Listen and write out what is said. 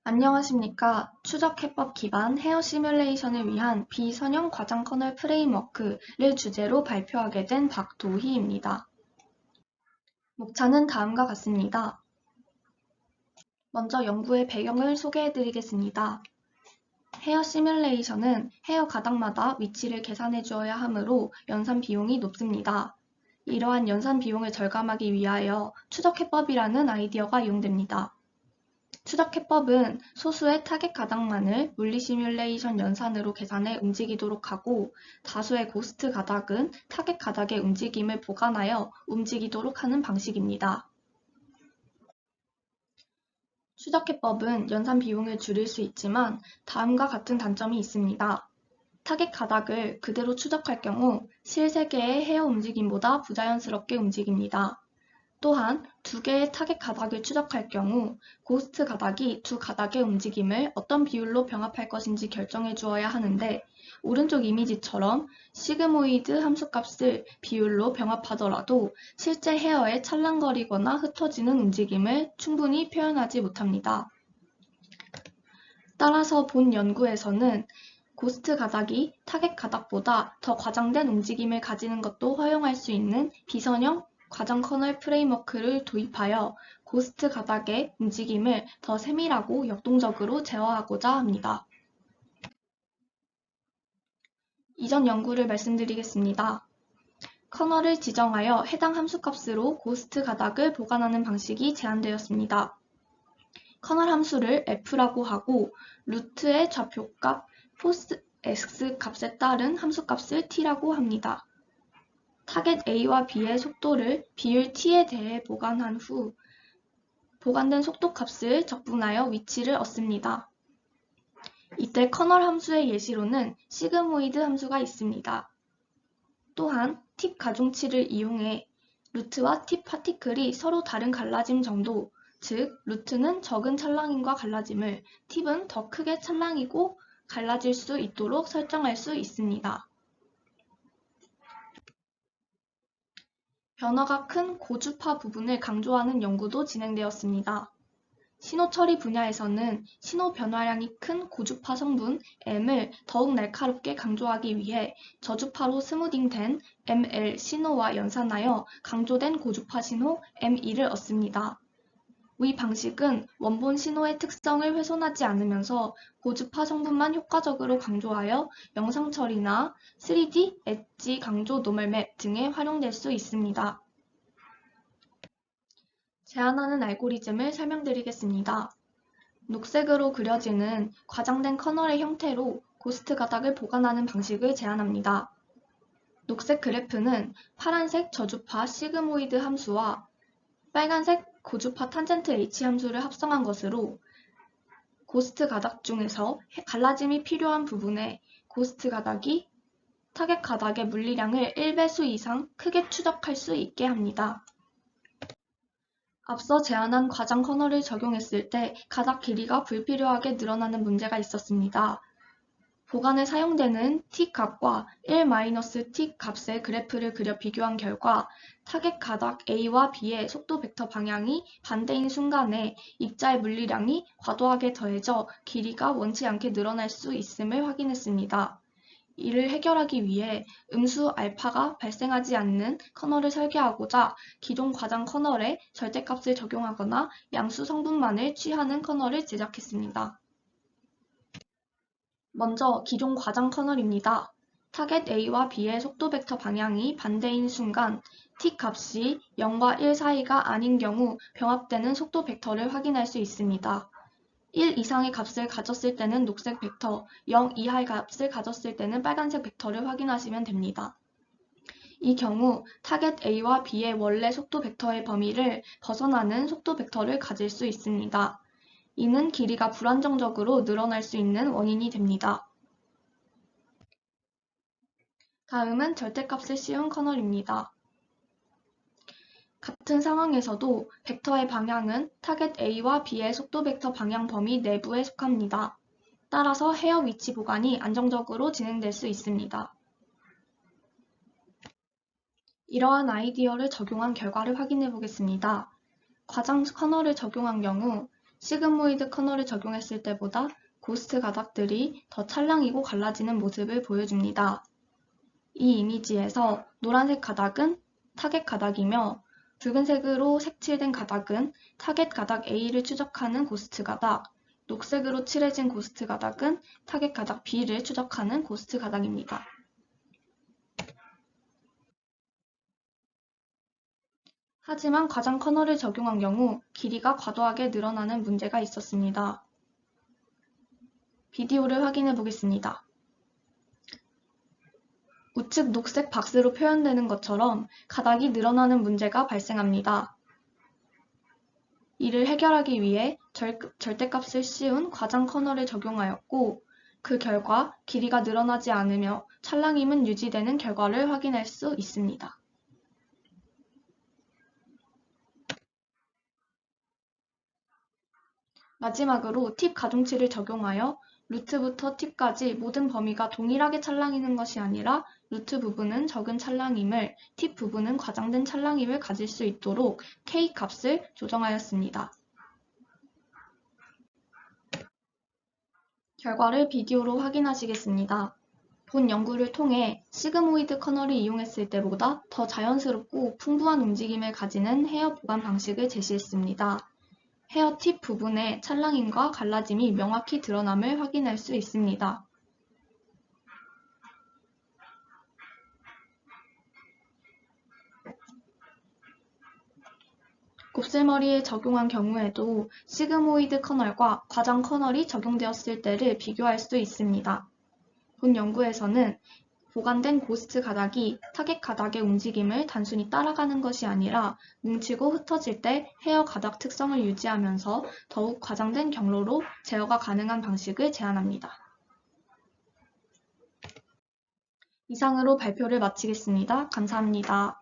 안녕하십니까. 추적 해법 기반 헤어 시뮬레이션을 위한 비선형 과장 커널 프레임워크를 주제로 발표하게 된 박도희입니다. 목차는 다음과 같습니다. 먼저 연구의 배경을 소개해드리겠습니다. 헤어 시뮬레이션은 헤어 가닥마다 위치를 계산해 주어야 하므로 연산 비용이 높습니다. 이러한 연산 비용을 절감하기 위하여 추적해법이라는 아이디어가 이용됩니다. 추적해법은 소수의 타겟 가닥만을 물리 시뮬레이션 연산으로 계산해 움직이도록 하고 다수의 고스트 가닥은 타겟 가닥의 움직임을 보관하여 움직이도록 하는 방식입니다. 추적해법은 연산 비용을 줄일 수 있지만 다음과 같은 단점이 있습니다. 타겟 가닥을 그대로 추적할 경우 실세계의 헤어 움직임보다 부자연스럽게 움직입니다. 또한 두 개의 타겟 가닥을 추적할 경우 고스트 가닥이 두 가닥의 움직임을 어떤 비율로 병합할 것인지 결정해 주어야 하는데 오른쪽 이미지처럼 시그모이드 함수값을 비율로 병합하더라도 실제 헤어의 찰랑거리거나 흩어지는 움직임을 충분히 표현하지 못합니다. 따라서 본 연구에서는 고스트 가닥이 타겟 가닥보다 더 과장된 움직임을 가지는 것도 허용할 수 있는 비선형 과장 커널 프레임워크를 도입하여 고스트 가닥의 움직임을 더 세밀하고 역동적으로 제어하고자 합니다. 이전 연구를 말씀드리겠습니다. 커널을 지정하여 해당 함수값으로 고스트 가닥을 보관하는 방식이 제안되었습니다. 커널 함수를 f라고 하고 루트의 좌표값 포스 x 값에 따른 함수값을 t라고 합니다. 타겟 A와 B의 속도를 비율 t에 대해 보관한 후 보관된 속도값을 적분하여 위치를 얻습니다. 이때 커널 함수의 예시로는 시그모이드 함수가 있습니다. 또한 팁 가중치를 이용해 루트와 팁 파티클이 서로 다른 갈라짐 정도, 즉 루트는 적은 찰랑임과 갈라짐을, 팁은 더 크게 찰랑이고 갈라질 수 있도록 설정할 수 있습니다. 변화가 큰 고주파 부분을 강조하는 연구도 진행되었습니다. 신호 처리 분야에서는 신호 변화량이 큰 고주파 성분 M을 더욱 날카롭게 강조하기 위해 저주파로 스무딩된 ML 신호와 연산하여 강조된 고주파 신호 M2를 얻습니다. 위 방식은 원본 신호의 특성을 훼손하지 않으면서 고주파 성분만 효과적으로 강조하여 영상 처리나 3D 엣지 강조 노멀맵 등에 활용될 수 있습니다. 제안하는 알고리즘을 설명드리겠습니다. 녹색으로 그려지는 과장된 커널의 형태로 고스트 가닥을 보관하는 방식을 제안합니다. 녹색 그래프는 파란색 저주파 시그모이드 함수와 빨간색 고주파 탄젠트 H 함수를 합성한 것으로 고스트 가닥 중에서 갈라짐이 필요한 부분에 고스트 가닥이 타겟 가닥의 물리량을 1배수 이상 크게 추적할 수 있게 합니다. 앞서 제안한 과장 커널을 적용했을 때 가닥 길이가 불필요하게 늘어나는 문제가 있었습니다. 보관에 사용되는 t 값과 1-t 값의 그래프를 그려 비교한 결과 타겟 가닥 A와 B의 속도 벡터 방향이 반대인 순간에 입자의 물리량이 과도하게 더해져 길이가 원치 않게 늘어날 수 있음을 확인했습니다. 이를 해결하기 위해 음수 알파가 발생하지 않는 커널을 설계하고자 기존 과장 커널에 절대값을 적용하거나 양수 성분만을 취하는 커널을 제작했습니다. 먼저 기존 과장 커널입니다. 타겟 A와 B의 속도 벡터 방향이 반대인 순간 t 값이 0과 1 사이가 아닌 경우 병합되는 속도 벡터를 확인할 수 있습니다. 1 이상의 값을 가졌을 때는 녹색 벡터, 0 이하의 값을 가졌을 때는 빨간색 벡터를 확인하시면 됩니다. 이 경우 타겟 A와 B의 원래 속도 벡터의 범위를 벗어나는 속도 벡터를 가질 수 있습니다. 이는 길이가 불안정적으로 늘어날 수 있는 원인이 됩니다. 다음은 절대값을 씌운 커널입니다. 같은 상황에서도 벡터의 방향은 타겟 A와 B의 속도 벡터 방향 범위 내부에 속합니다. 따라서 헤어 위치 보관이 안정적으로 진행될 수 있습니다. 이러한 아이디어를 적용한 결과를 확인해 보겠습니다. 과장 커널을 적용한 경우 시그모이드 커널을 적용했을 때보다 고스트 가닥들이 더 찰랑이고 갈라지는 모습을 보여줍니다. 이 이미지에서 노란색 가닥은 타겟 가닥이며 붉은색으로 색칠된 가닥은 타겟 가닥 A를 추적하는 고스트 가닥, 녹색으로 칠해진 고스트 가닥은 타겟 가닥 B를 추적하는 고스트 가닥입니다. 하지만 과장 커널을 적용한 경우 길이가 과도하게 늘어나는 문제가 있었습니다. 비디오를 확인해 보겠습니다. 우측 녹색 박스로 표현되는 것처럼 가닥이 늘어나는 문제가 발생합니다. 이를 해결하기 위해 절대값을 씌운 과장 커널을 적용하였고 그 결과 길이가 늘어나지 않으며 찰랑임은 유지되는 결과를 확인할 수 있습니다. 마지막으로 팁 가중치를 적용하여 루트부터 팁까지 모든 범위가 동일하게 찰랑이는 것이 아니라 루트 부분은 적은 찰랑임을, 팁 부분은 과장된 찰랑임을 가질 수 있도록 K 값을 조정하였습니다. 결과를 비디오로 확인하시겠습니다. 본 연구를 통해 시그모이드 커널을 이용했을 때보다 더 자연스럽고 풍부한 움직임을 가지는 헤어 보관 방식을 제시했습니다. 헤어 팁 부분의 찰랑임과 갈라짐이 명확히 드러남을 확인할 수 있습니다. 곱슬머리에 적용한 경우에도 시그모이드 커널과 과장 커널이 적용되었을 때를 비교할 수 있습니다. 본 연구에서는 보관된 고스트 가닥이 타겟 가닥의 움직임을 단순히 따라가는 것이 아니라 뭉치고 흩어질 때 헤어 가닥 특성을 유지하면서 더욱 과장된 경로로 제어가 가능한 방식을 제안합니다. 이상으로 발표를 마치겠습니다. 감사합니다.